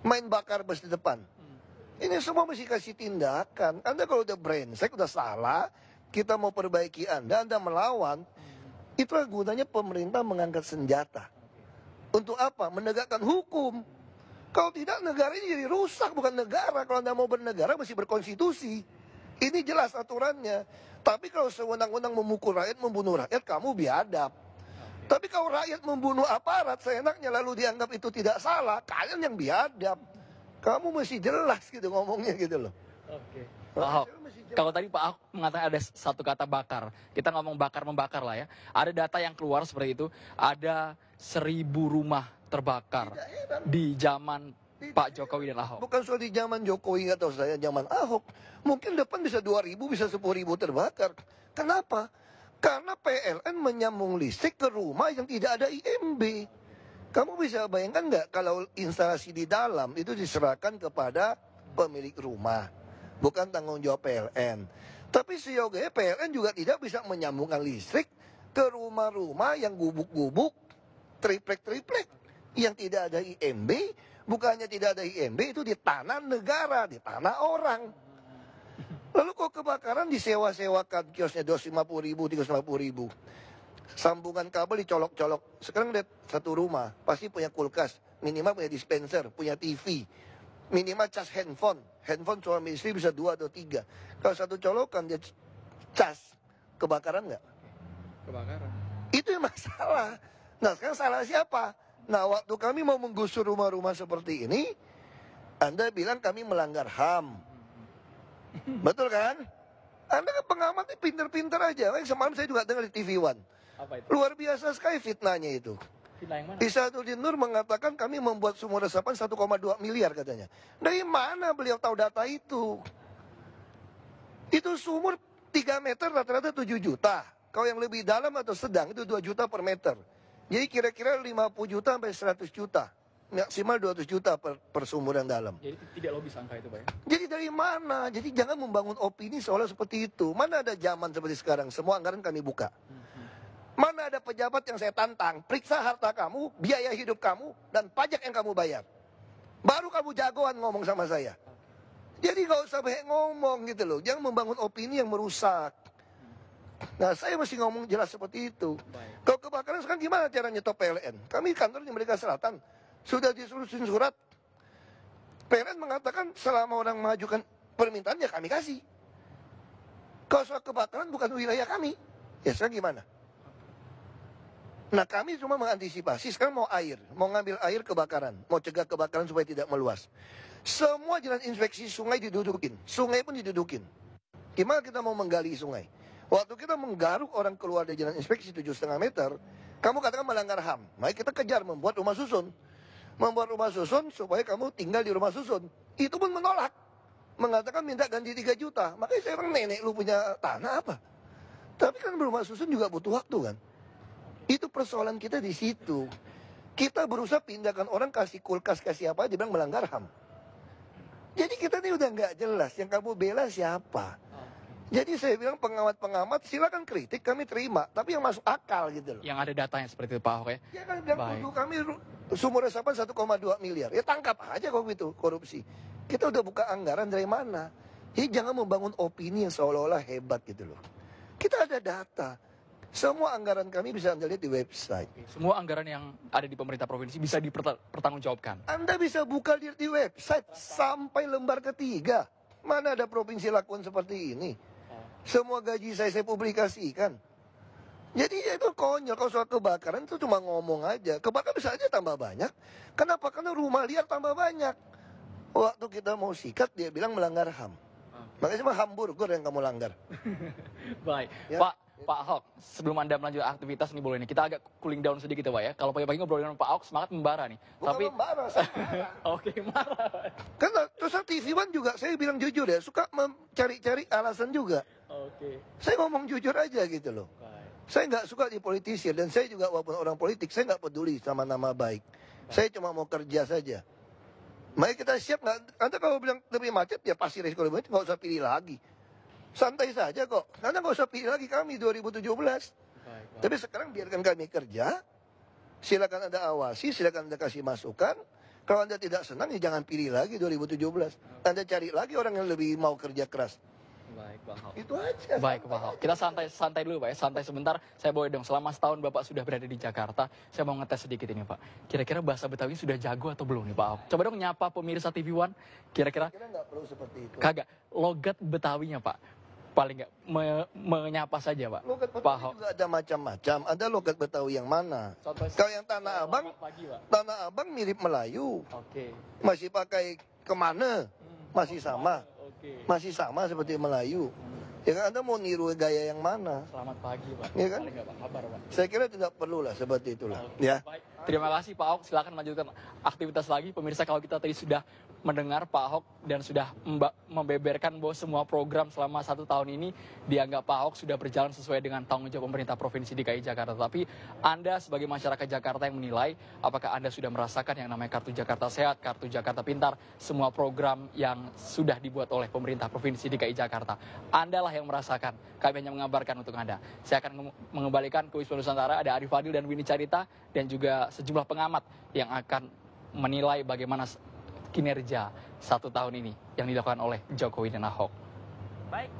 main bakar bus di depan. Ini semua mesti kasih tindakan. Anda kalau udah brengsek, udah salah, kita mau perbaiki Anda melawan, itulah gunanya pemerintah mengangkat senjata. Untuk apa? Menegakkan hukum. Kalau tidak, negara ini jadi rusak, bukan negara. Kalau Anda mau bernegara, mesti berkonstitusi. Ini jelas aturannya. Tapi kalau sewenang-wenang memukul rakyat, membunuh rakyat, kamu biadab. Tapi kalau rakyat membunuh aparat, seenaknya lalu dianggap itu tidak salah, kalian yang biadab. Kamu mesti jelas gitu ngomongnya gitu loh. Oke. Pak Ahok, kalau tadi Pak Ahok mengatakan ada satu kata bakar, kita ngomong bakar-membakar lah ya. Ada data yang keluar seperti itu, ada 1.000 rumah terbakar di zaman Pak Jokowi dan Ahok. Bukan soal di zaman Jokowi atau saya zaman Ahok. Mungkin depan bisa 2.000, bisa 10.000 terbakar. Kenapa? Karena PLN menyambung listrik ke rumah yang tidak ada IMB. Kamu bisa bayangkan nggak kalau instalasi di dalam itu diserahkan kepada pemilik rumah, bukan tanggung jawab PLN. Tapi seyogianya PLN juga tidak bisa menyambungkan listrik ke rumah-rumah yang gubuk-gubuk, triplek-triplek, yang tidak ada IMB. Bukannya tidak ada IMB, itu di tanah negara, di tanah orang. Lalu kok kebakaran disewa-sewakan kiosnya 250.000, 350.000. Sambungan kabel dicolok-colok. Sekarang lihat satu rumah, pasti punya kulkas, minimal punya dispenser, punya TV, minimal cas handphone. Handphone suami istri bisa 2 atau 3. Kalau satu colokan dia cas, kebakaran nggak? Kebakaran. Itu yang masalah. Nah sekarang salah siapa? Nah waktu kami mau menggusur rumah-rumah seperti ini, Anda bilang kami melanggar HAM. Betul kan? Anda kan pengamatnya pinter-pinter aja. Semalam saya juga dengar di TV One. Apa itu? Luar biasa sekali fitnahnya itu. Fitnah yang mana? Isaduddin Nur mengatakan kami membuat sumur resapan 1,2 miliar katanya. Dari mana beliau tahu data itu? Itu sumur 3 meter rata-rata 7 juta. Kalau yang lebih dalam atau sedang itu 2 juta per meter. Jadi kira-kira 50 juta sampai 100 juta. Maksimal 200 juta per sumur yang dalam. Jadi tidak logis angka itu Pak ya? Jadi dari mana? Jadi jangan membangun opini seolah seperti itu. Mana ada zaman seperti sekarang, semua anggaran kami buka. Mana ada pejabat yang saya tantang, periksa harta kamu, biaya hidup kamu, dan pajak yang kamu bayar. Baru kamu jagoan ngomong sama saya. Jadi gak usah banyak ngomong gitu loh. Jangan membangun opini yang merusak. Nah saya mesti ngomong jelas seperti itu. Kalau kebakaran sekarang gimana cara nyetop PLN? Kami kantor di Merdeka Selatan sudah disusun surat. PLN mengatakan selama orang mengajukan permintaan ya kami kasih. Kalau soal kebakaran bukan wilayah kami. Ya sekarang gimana? Nah kami cuma mengantisipasi, sekarang mau air, mau ngambil air kebakaran, mau cegah kebakaran supaya tidak meluas. Semua jalan inspeksi sungai didudukin, sungai pun didudukin. Gimana kita mau menggali sungai? Waktu kita menggaruk orang keluar dari jalan inspeksi 7,5 meter, kamu katakan melanggar HAM. Mari kita kejar membuat rumah susun. Membuat rumah susun supaya kamu tinggal di rumah susun. Itu pun menolak. Mengatakan minta ganti 3 juta. Makanya saya bilang, nenek lu punya tanah apa? Tapi kan rumah susun juga butuh waktu kan. Itu persoalan kita di situ. Kita berusaha pindahkan orang, kasih kulkas, kasih apa, dia bilang melanggar HAM. Jadi kita ini udah nggak jelas. Yang kamu bela siapa? Jadi saya bilang pengamat-pengamat silakan kritik, kami terima. Tapi yang masuk akal gitu loh. Yang ada datanya seperti itu Pak Ahok ya? Ya kan bilang dulu kami sumur resapan 1,2 miliar. Ya tangkap aja kalau gitu korupsi. Kita udah buka anggaran dari mana? Jadi jangan membangun opini yang seolah-olah hebat gitu loh. Kita ada data. Semua anggaran kami bisa Anda lihat di website. Semua anggaran yang ada di pemerintah provinsi bisa dipertanggungjawabkan. Anda bisa buka di website sampai lembar ketiga. Mana ada provinsi lakukan seperti ini? Semua gaji saya publikasikan. Jadi itu konyol. Kalau soal kebakaran itu cuma ngomong aja. Kebakaran bisa aja tambah banyak. Kenapa? Karena rumah liar tambah banyak. Waktu kita mau sikat dia bilang melanggar HAM. Makanya cuma hamburger yang kamu langgar. Baik, Ya. Pak Ahok, sebelum Anda melanjutkan aktivitas nih boleh nih, kita agak cooling down sedikit ya Pak ya. Kalau pagi-pagi ngobrol dengan Pak Ahok semangat membara nih. Bukan membara, saya marah. Oke, marah. Karena terus TV One juga saya bilang jujur ya, suka mencari-cari alasan juga. Oke. Saya ngomong jujur aja gitu loh. Saya nggak suka dipolitisir dan saya juga walaupun orang politik, saya nggak peduli sama nama baik. Saya cuma mau kerja saja. Mari kita siap nggak? Anda kalau bilang lebih macet ya pasti resiko lebih macet, nggak usah pilih lagi. Santai saja kok. Anda nggak usah pilih lagi kami 2017. Tapi sekarang biarkan kami kerja. Silakan Anda awasi, silakan Anda kasih masukan. Kalau Anda tidak senang, ya jangan pilih lagi 2017. Anda cari lagi orang yang lebih mau kerja keras. Baik, Pak Ahok. Itu aja. Baik, Pak Ahok. Kita santai dulu, Pak ya. Santai sebentar. Saya boleh dong, selama setahun Bapak sudah berada di Jakarta, saya mau ngetes sedikit ini, Pak. Kira-kira bahasa Betawi sudah jago atau belum nih, Pak Ahok? Coba dong nyapa pemirsa TV One. Kira-kira Kira nggak perlu seperti itu. kagak logat Betawinya, Pak. Paling nggak menyapa saja, Pak. Logat Pak Betawi Ahok. juga ada macam-macam. Ada logat Betawi yang mana? Contoh Kalau yang Tanah Abang, selamat pagi, Pak. Tanah Abang mirip Melayu. Oke. Masih pakai kemana? Masih sama. Oke. Masih sama seperti Melayu. Ya kan, Anda mau niru gaya yang mana? Selamat pagi, Pak. Iya kan? Paling nggak, Pak, kabar, Pak. Saya kira tidak perlu lah seperti itulah. Ya. Baik. Terima kasih Pak Ahok. Silakan lanjutkan aktivitas lagi. Pemirsa, kalau kita tadi sudah mendengar Pak Ahok dan sudah membeberkan bahwa semua program selama 1 tahun ini dianggap Pak Ahok sudah berjalan sesuai dengan tanggung jawab pemerintah Provinsi DKI Jakarta. Tapi Anda sebagai masyarakat Jakarta yang menilai apakah Anda sudah merasakan yang namanya Kartu Jakarta Sehat, Kartu Jakarta Pintar, semua program yang sudah dibuat oleh pemerintah Provinsi DKI Jakarta. Anda lah yang merasakan. Kami hanya mengabarkan untuk Anda. Saya akan mengembalikan ke Wisma Nusantara. Ada Arif Fadil dan Winnie Carita dan juga sejumlah pengamat yang akan menilai bagaimana kinerja 1 tahun ini yang dilakukan oleh Jokowi dan Ahok. Baik.